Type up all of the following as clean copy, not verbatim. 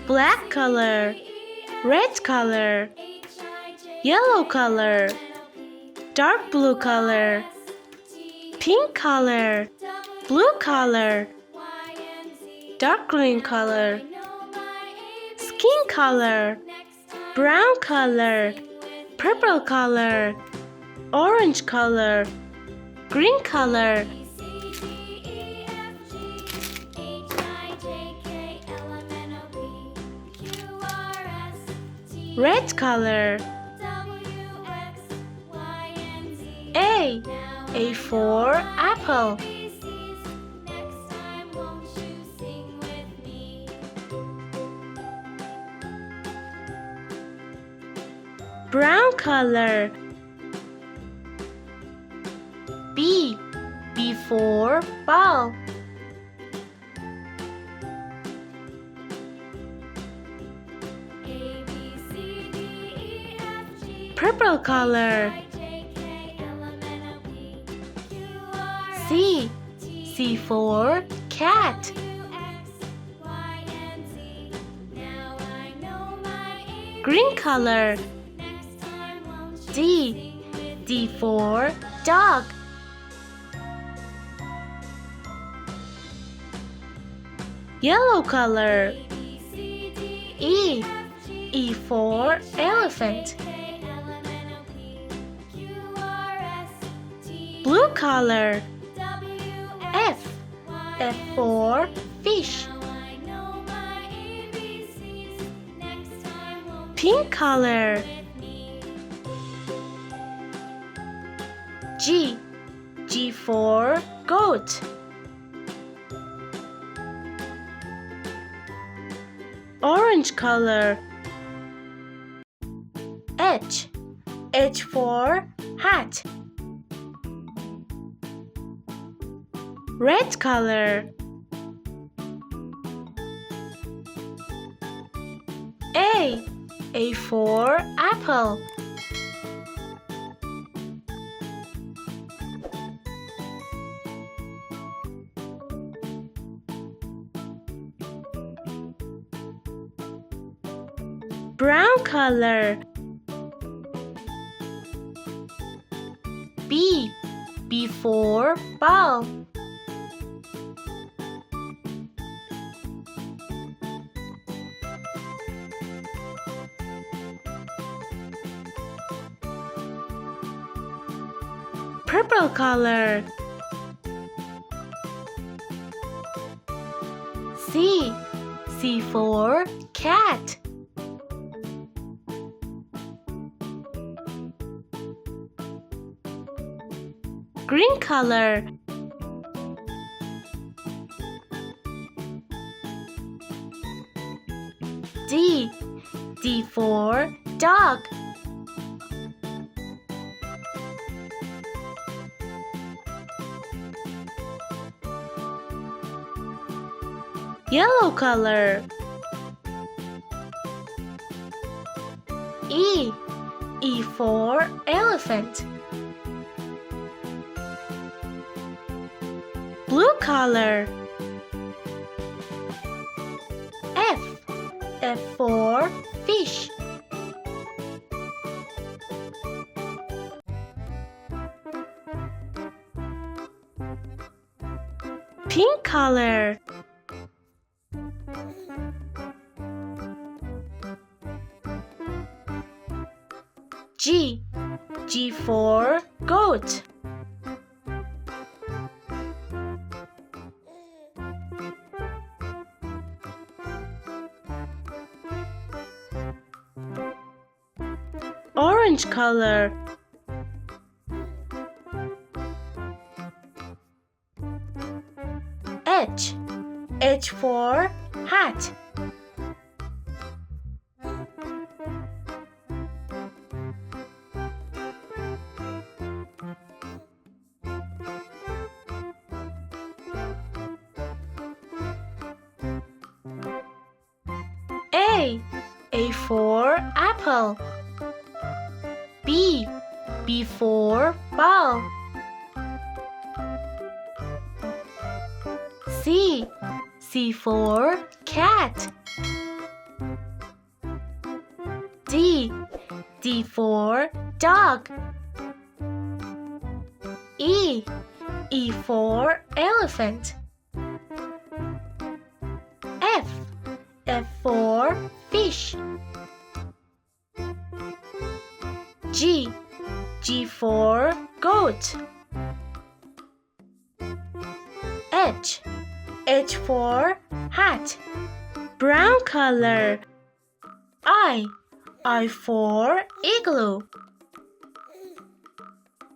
black color, red color, yellow color, dark blue color, pink color, blue color, dark green color, skin color, brown color, purple color, orange color, green color, red color. A for apple. Brown color. B for ball. Purple color. C for cat. Green color. D for dog. Yellow color. E for elephant. Blue color. F for fish. Pink color. G for goat. Orange color. H for hat. Red color. A for apple. Brown color. B for ball. Purple color. C for cat. Green color. D for dog. Yellow color. E for elephant. Blue color. F for fish. Pink color. G for goat. Orange color. H for hat. A for apple. B for ball. C for cat. D for dog. E for elephant. F for fish. G for goat. H for hat, brown color. I for igloo,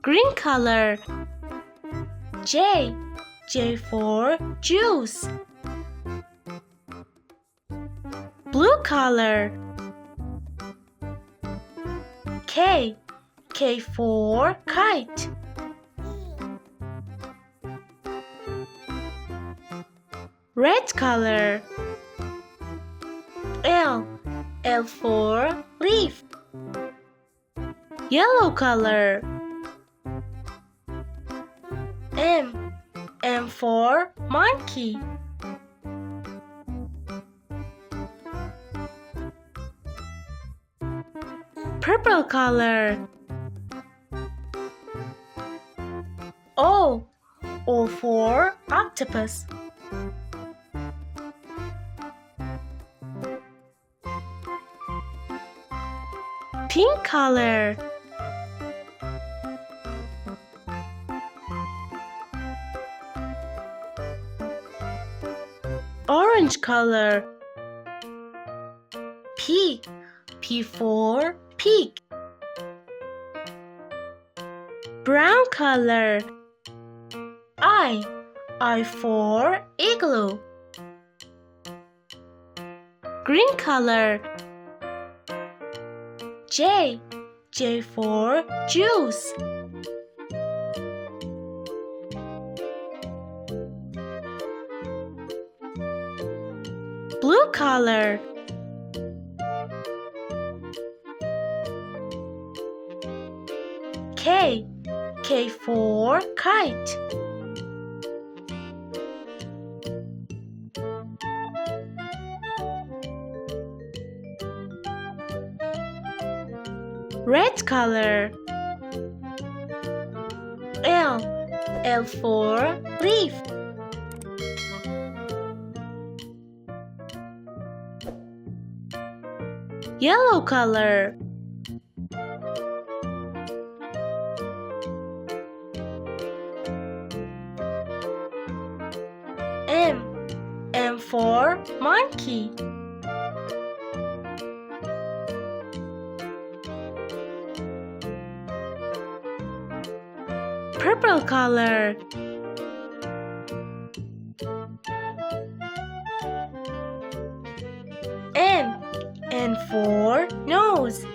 green color. J for juice, blue color. K for kite, red color. L for leaf, yellow color. M for monkey, purple color. O for octopus, pink color. Orange color. P for pig, brown color. I for igloo, green color. J for juice, blue color. K for kite, red color. L for leaf, yellow color. M for monkey, purple color. N for nose,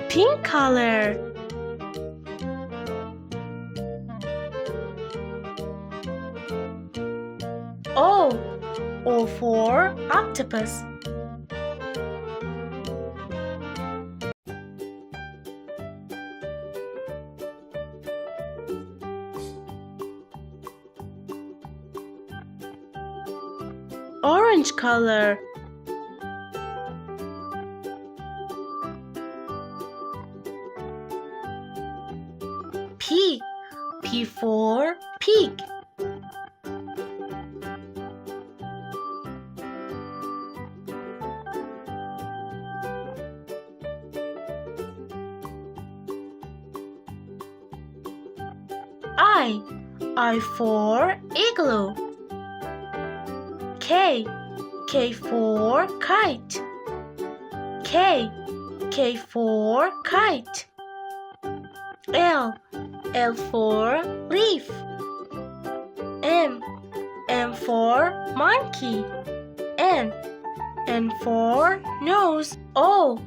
pink color. O for octopus, orange color. P for pig, I for igloo. K for kite, K for kite. L for leaf. M for monkey. N for nose. O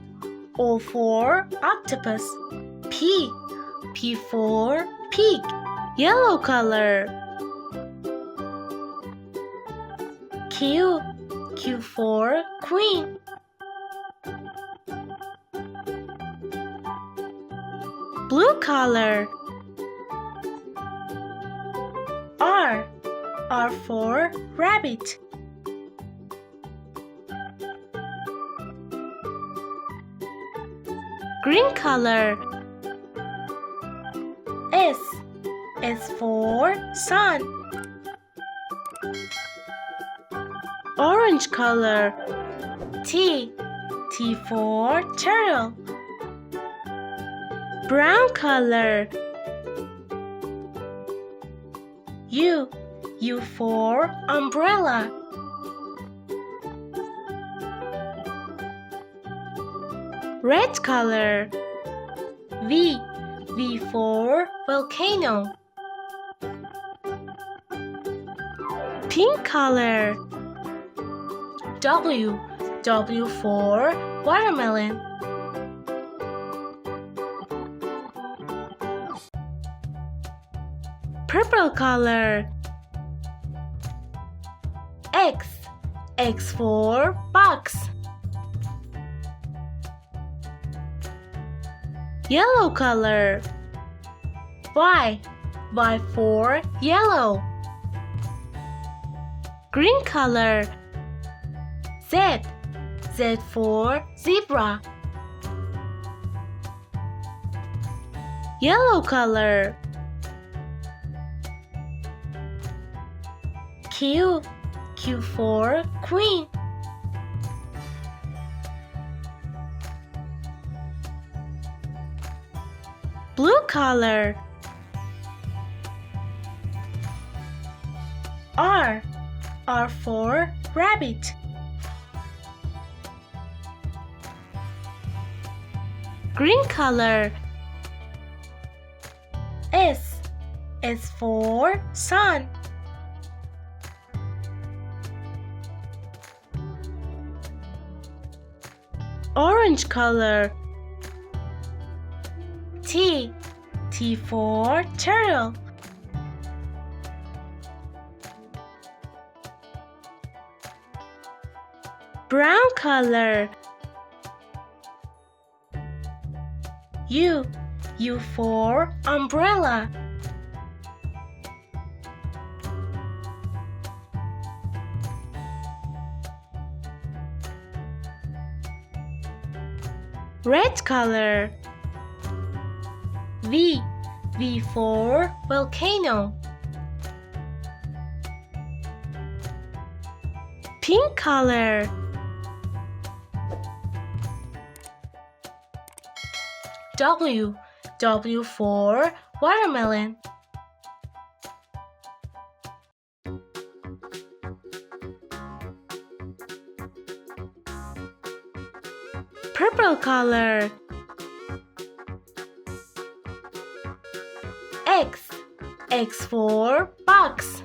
for octopus. P for pig, yellow color. Q for queen. Blue color. R for rabbit. Green color. S for sun. Orange color. T for turtle. Brown color. U for umbrella. Red color. V for volcano. Pink color. W for watermelon. Purple color. X for box. Yellow color. Y for yellow. Green color. Z for zebra. Yellow color. Q for queen. Blue color. R for rabbit. Green color. S for sun. Orange color. T for turtle. Brown color. U for umbrella. Red color. V for volcano. Pink color. W for watermelon. Purple color. X for box.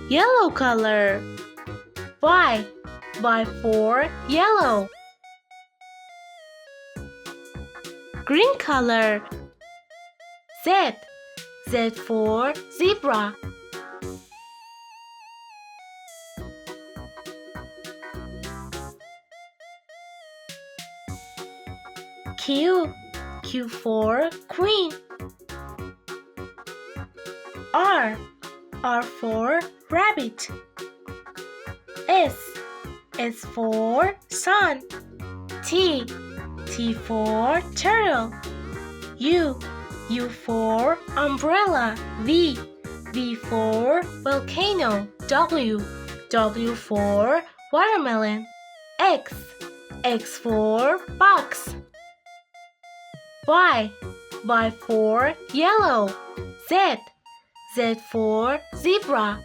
Yellow color. Y for yellow. Green color. Z for zebra. Q for queen. R for rabbit. S for sun. T for turtle. U for umbrella. V for volcano. W for watermelon. X for box. Y for yellow. Z for zebra.